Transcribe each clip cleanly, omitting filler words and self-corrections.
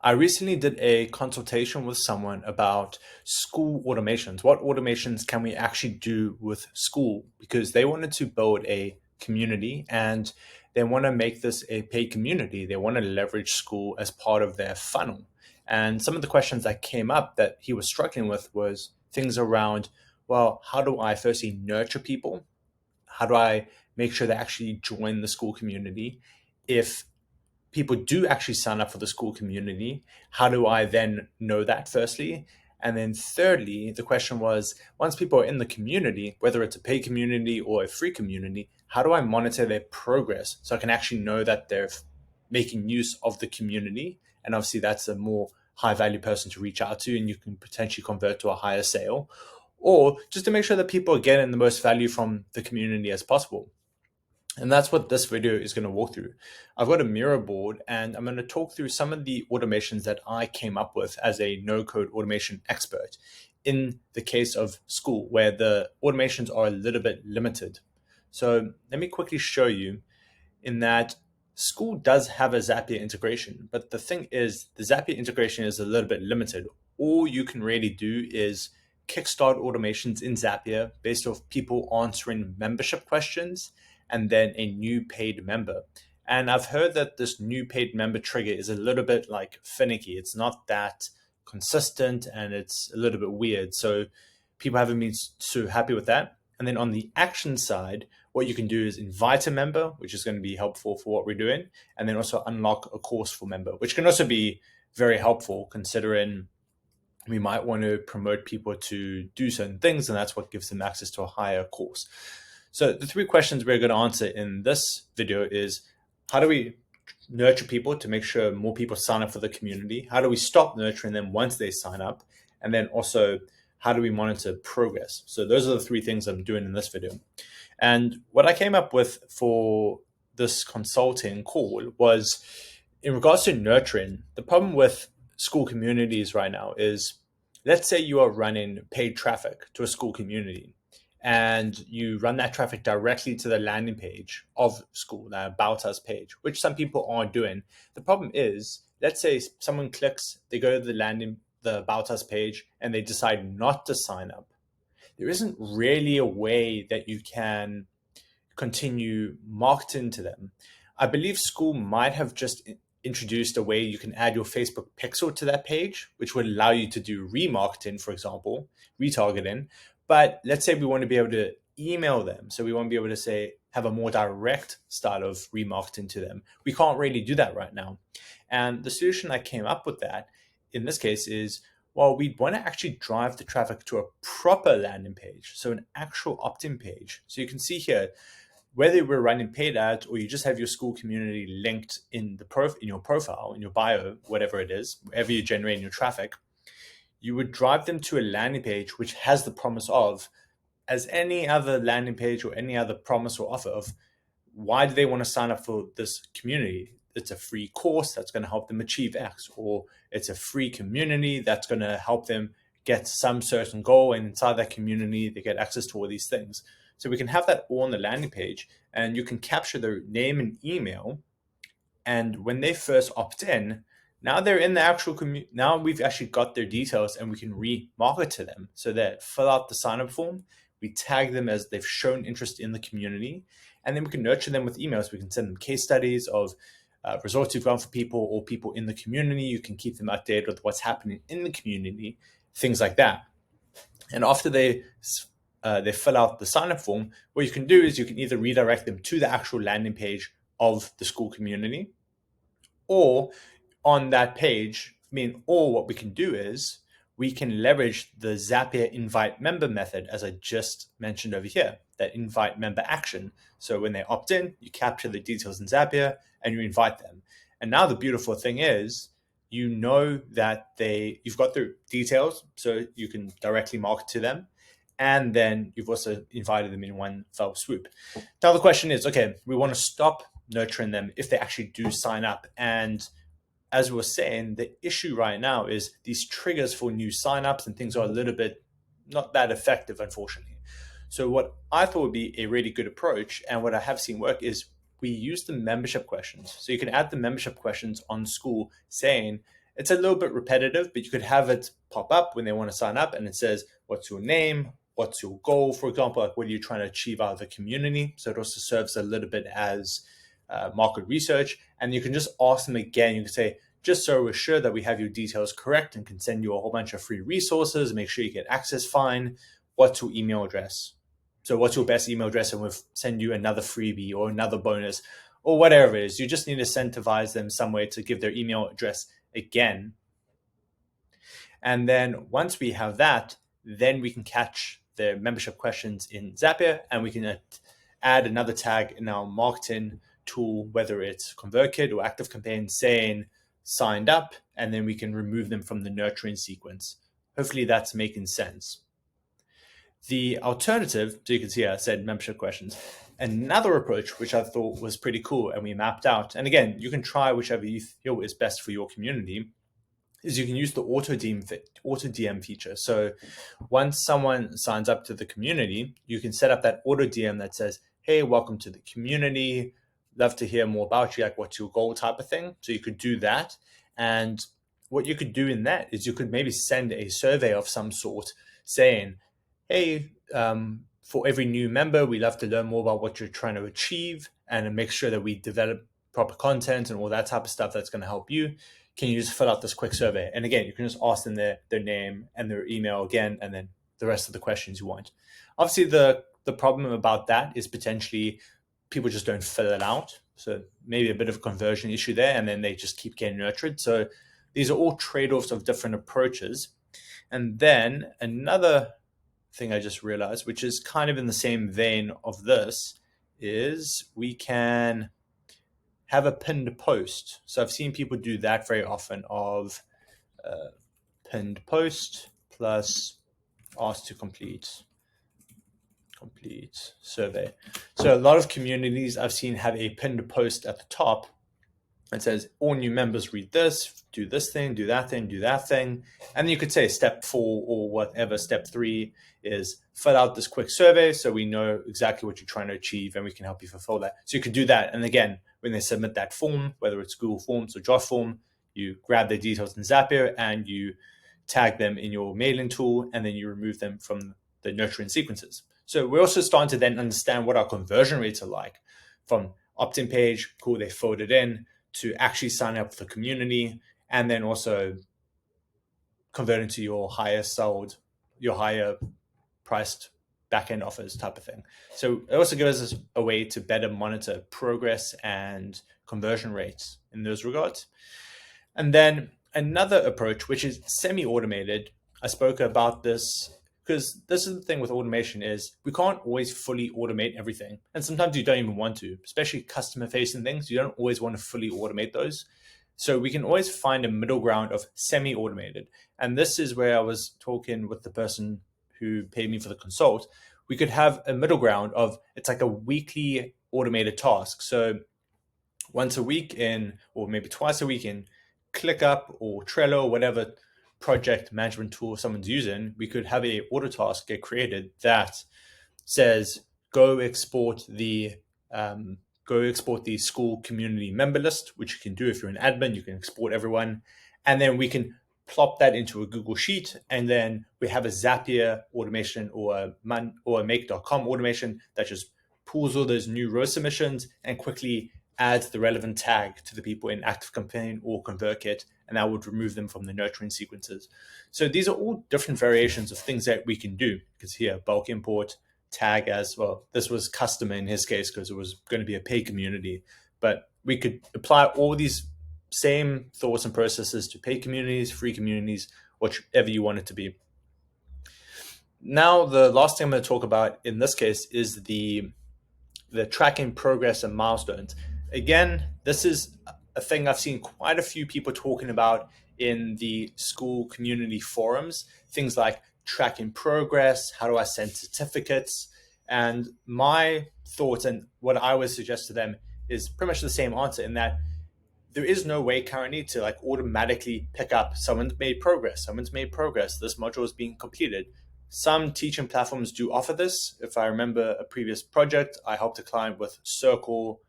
I recently did a consultation with someone about school automations. What automations can we actually do with school? Because they wanted to build a community and they want to make this a paid community. They want to leverage school as part of their funnel. And some of the questions that came up that he was struggling with was things around, well, how do I firstly nurture people? How do I make sure they actually join the school community? If people do actually sign up for the school community, how do I then know that firstly? And then thirdly, the question was, once people are in the community, whether it's a paid community or a free community, how do I monitor their progress so I can actually know that they're making use of the community? And obviously that's a more high value person to reach out to and you can potentially convert to a higher sale, or just to make sure that people are getting the most value from the community as possible. And that's what this video is going to walk through. I've got a mirror board and I'm going to talk through some of the automations that I came up with as a no-code automation expert in the case of school, where the automations are a little bit limited. So let me quickly show you in that school does have a Zapier integration, but the thing is the Zapier integration is a little bit limited. All you can really do is kickstart automations in Zapier based off people answering membership questions and then a new paid member. And I've heard that this new paid member trigger is a little bit like finicky. It's not that consistent and it's a little bit weird. So people haven't been so happy with that. And then on the action side, what you can do is invite a member, which is going to be helpful for what we're doing, and then also unlock a course for member, which can also be very helpful considering we might want to promote people to do certain things, and that's what gives them access to a higher course. So the three questions we're going to answer in this video is, how do we nurture people to make sure more people sign up for the community? How do we stop nurturing them once they sign up? And then also, how do we monitor progress? So those are the three things I'm doing in this video. And what I came up with for this consulting call was, in regards to nurturing, the problem with school communities right now is, let's say you are running paid traffic to a school community and you run that traffic directly to the landing page of school, the About Us page, which some people are doing. The problem is, let's say someone clicks, they go to the About Us page, and they decide not to sign up. There isn't really a way that you can continue marketing to them. I believe school might have just introduced a way you can add your Facebook pixel to that page, which would allow you to do remarketing, for example, retargeting. But let's say we want to be able to email them. So we want to be able to say, have a more direct style of remarketing to them. We can't really do that right now. And the solution I came up with that in this case is, well, we want to actually drive the traffic to a proper landing page. So an actual opt-in page. So you can see here, whether we're running paid ads or you just have your school community linked in your profile, in your bio, whatever it is, wherever you're generating your traffic, you would drive them to a landing page which has the promise of, as any other landing page or any other promise or offer of, why do they want to sign up for this community? It's a free course that's going to help them achieve X, or it's a free community that's going to help them get some certain goal, and inside that community they get access to all these things. So we can have that all on the landing page, and you can capture their name and email. And when they first opt in, now they're in the actual community. Now we've actually got their details and we can remarket to them. So that fill out the sign up form, we tag them as they've shown interest in the community, and then we can nurture them with emails. We can send them case studies of results you've gone for people or people in the community. You can keep them updated with what's happening in the community, things like that. And after they fill out the sign-up form, what you can do is you can either redirect them to the actual landing page of the school community, or on that page, or what we can do is we can leverage the Zapier invite member method, as I just mentioned over here, that invite member action. So when they opt in, you capture the details in Zapier and you invite them. And now the beautiful thing is, you know that you've got their details, so you can directly market to them. And then you've also invited them in one fell swoop. Now the question is, okay, we want to stop nurturing them if they actually do sign up. And as we were saying, the issue right now is these triggers for new signups and things are a little bit not that effective, unfortunately. So what I thought would be a really good approach, and what I have seen work, is we use the membership questions. So you can add the membership questions on Skool saying, it's a little bit repetitive, but you could have it pop up when they want to sign up, and it says, what's your name? What's your goal? For example, like what are you trying to achieve out of the community? So it also serves a little bit as market research. And you can just ask them again. You can say, just so we're sure that we have your details correct and can send you a whole bunch of free resources, make sure you get access fine. What's your email address? So what's your best email address? And we'll send you another freebie or another bonus or whatever it is. You just need to incentivize them some way to give their email address again. And then once we have that, then we can catch their membership questions in Zapier, and we can add another tag in our marketing tool, whether it's ConvertKit or ActiveCampaign, saying signed up, and then we can remove them from the nurturing sequence. Hopefully that's making sense. The alternative, so you can see I said membership questions. Another approach, which I thought was pretty cool and we mapped out, and again, you can try whichever you feel is best for your community, is you can use the auto DM feature. So once someone signs up to the community, you can set up that auto DM that says, hey, welcome to the community. Love to hear more about you, like what's your goal type of thing. So you could do that. And what you could do in that is you could maybe send a survey of some sort saying, hey, for every new member, we love to learn more about what you're trying to achieve and make sure that we develop proper content and all that type of stuff that's going to help you. Can you just fill out this quick survey? And again, you can just ask them their name and their email again, and then the rest of the questions you want. Obviously, the problem about that is potentially people just don't fill it out. So maybe a bit of a conversion issue there, and then they just keep getting nurtured. So these are all trade-offs of different approaches. And then another thing I just realized, which is kind of in the same vein of this, is we can have a pinned post. So I've seen people do that very often of pinned post plus ask to complete survey. So a lot of communities I've seen have a pinned post at the top that says all new members read this, do this thing, do that thing, do that thing. And then you could say step 4 or whatever, step 3 is fill out this quick survey so we know exactly what you're trying to achieve and we can help you fulfill that. So you could do that. And again, when they submit that form, whether it's Google Forms or Jotform, you grab their details in Zapier and you tag them in your mailing tool, and then you remove them from the nurturing sequences. So we're also starting to then understand what our conversion rates are like from opt-in page, cool, they filled it in, to actually sign up for the community, and then also converting to your higher priced back-end offers type of thing. So it also gives us a way to better monitor progress and conversion rates in those regards. And then another approach, which is semi-automated, I spoke about this because this is the thing with automation is we can't always fully automate everything. And sometimes you don't even want to, especially customer-facing things. You don't always want to fully automate those. So we can always find a middle ground of semi-automated. And this is where I was talking with the person who paid me for the consult. We could have a middle ground of it's like a weekly automated task. So once a week or maybe twice a week in ClickUp or Trello or whatever project management tool someone's using, we could have a auto task get created that says go export the Skool community member list, which you can do if you're an admin. You can export everyone, and then we can plop that into a Google Sheet, and then we have a Zapier automation or a Make.com automation that just pulls all those new row submissions and quickly adds the relevant tag to the people in ActiveCampaign or ConvertKit, and that would remove them from the nurturing sequences. So these are all different variations of things that we can do. Because here, bulk import, tag as well. This was custom in his case because it was going to be a paid community. But we could apply all these same thoughts and processes to paid communities, free communities, whatever you want it to be. Now, the last thing I'm going to talk about in this case is the tracking progress and milestones. Again, this is a thing I've seen quite a few people talking about in the Skool community forums. Things like tracking progress, how do I send certificates? And my thoughts and what I would suggest to them is pretty much the same answer, in that there is no way currently to like automatically pick up someone's made progress, this module is being completed. Some teaching platforms do offer this. If I remember a previous project, I helped a client with Circle.co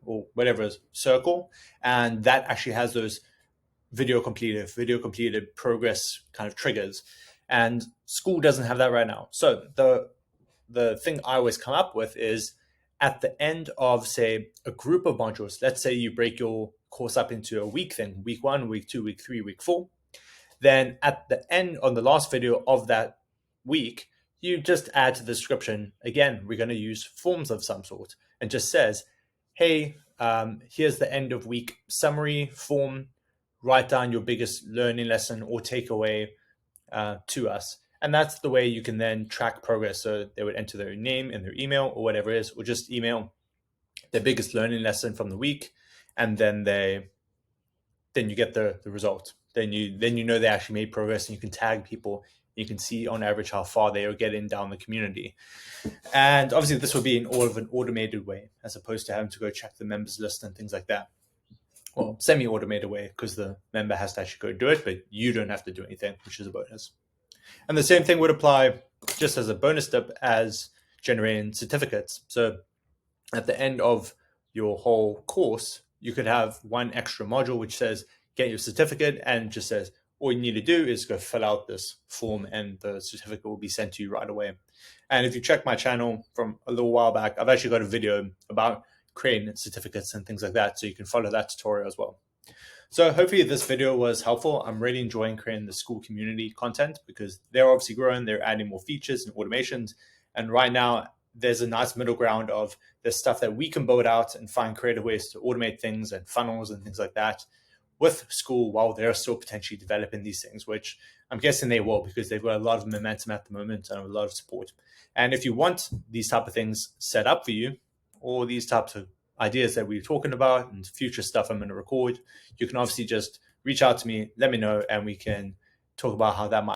or whatever is Circle, and that actually has those video completed, progress kind of triggers. And Skool doesn't have that right now. So the thing I always come up with is at the end of, say, a group of modules, let's say you break your course up into a week thing, week 1, week 2, week 3, week 4. Then at the end, on the last video of that week, you just add to the description, again, we're going to use forms of some sort, and just says, hey, here's the end of week summary form, write down your biggest learning lesson or takeaway to us. And that's the way you can then track progress. So they would enter their name and their email or whatever it is, or just email their biggest learning lesson from the week, and then you get the result. Then you know they actually made progress, and you can tag people. You can see on average how far they are getting down the community. And obviously this would be in all of an automated way, as opposed to having to go check the members list and things like that. Well, semi-automated way, because the member has to actually go do it, but you don't have to do anything, which is a bonus. And the same thing would apply just as a bonus step as generating certificates. So at the end of your whole course, you could have one extra module which says, get your certificate, and just says, all you need to do is go fill out this form and the certificate will be sent to you right away. And if you check my channel from a little while back, I've actually got a video about creating certificates and things like that, so you can follow that tutorial as well. So hopefully this video was helpful. I'm really enjoying creating the Skool community content because they're obviously growing, they're adding more features and automations. And right now there's a nice middle ground of the stuff that we can build out and find creative ways to automate things and funnels and things like that with Skool while they're still potentially developing these things, which I'm guessing they will, because they've got a lot of momentum at the moment and a lot of support. And if you want these type of things set up for you, or these types of ideas that we're talking about and future stuff I'm going to record, you can obviously just reach out to me, let me know, and we can talk about how that might